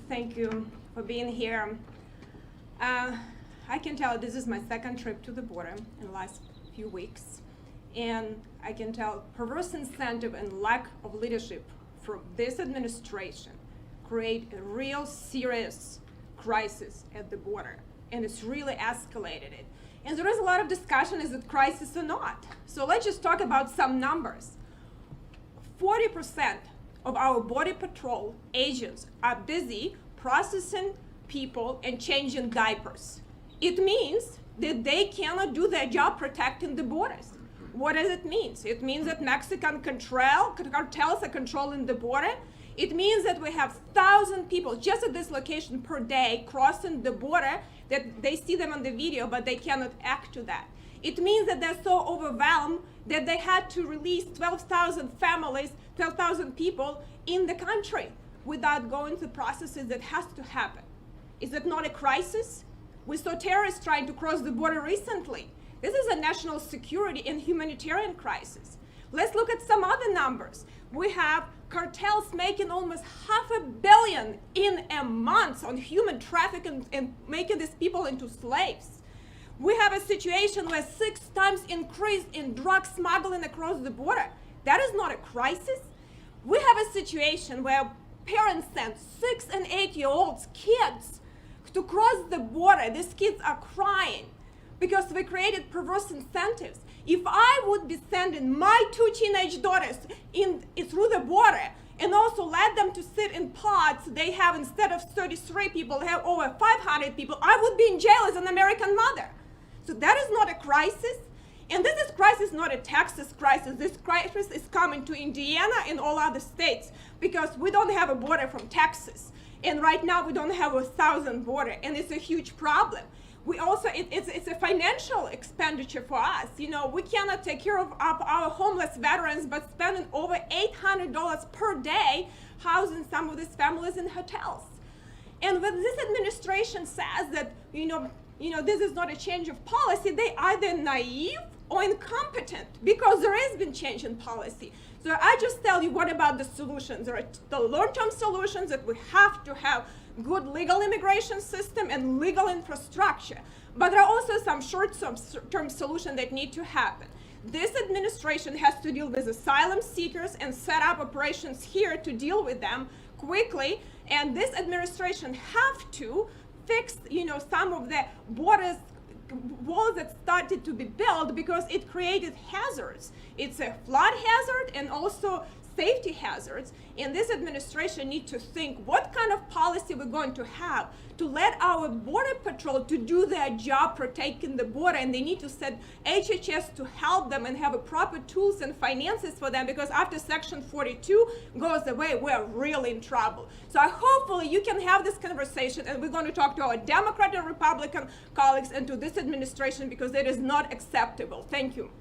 Thank you for being here. I can tell this is my second trip to the border in the last few weeks. And I can tell perverse incentive and lack of leadership from this administration create a real serious crisis at the border. And it's really escalated it. And there is a lot of discussion, is it crisis or not? So let's just talk about some numbers. 40% of our Border Patrol agents are busy processing people and changing diapers. It means that they cannot do their job protecting the borders. What does it mean? It means that Mexican cartels are controlling the border. It means that we have 1,000 people just at this location per day crossing the border, that they see them on the video, but they cannot act to that. It means that they're so overwhelmed that they had to release 12,000 families, 12,000 people in the country without going through processes that has to happen. Is that not a crisis? We saw terrorists trying to cross the border recently. This is a national security and humanitarian crisis. Let's look at some other numbers. We have cartels making almost $500 million in a month on human trafficking and making these people into slaves. We have a situation where 6 times increase in drug smuggling across the border. That is not a crisis. We have a situation where parents send 6 and 8-year-olds kids to cross the border. These kids are crying because we created perverse incentives. If I would be sending my 2 teenage daughters through the border and also let them to sit in pods, they have, instead of 33 people, they have over 500 people, I would be in jail as an American mother. So that is not a crisis. And this is crisis, not a Texas crisis. This crisis is coming to Indiana and all other states because we don't have a border from Texas. And right now we don't have a 1,000 border, and it's a huge problem. We also, it's a financial expenditure for us. You know, we cannot take care of our homeless veterans, but spending over $800 per day housing some of these families in hotels. And when this administration says that, this is not a change of policy, they either naive or incompetent, because there has been change in policy. So I just tell you, what about the solutions? There are the long-term solutions that we have to have good legal immigration system and legal infrastructure. But there are also some short-term solutions that need to happen. This administration has to deal with asylum seekers and set up operations here to deal with them quickly. And this administration have to fix, some of the borders walls that started to be built because it created hazards. It's a flood hazard and also safety hazards. And this administration needs to think what kind of policy we're going to have to let our border patrol to do their job protecting the border, and they need to set HHS to help them and have a proper tools and finances for them, because after Section 42 goes away, we're really in trouble. So hopefully you can have this conversation, and we're going to talk to our Democrat and Republican colleagues and to this administration, because it is not acceptable. Thank you.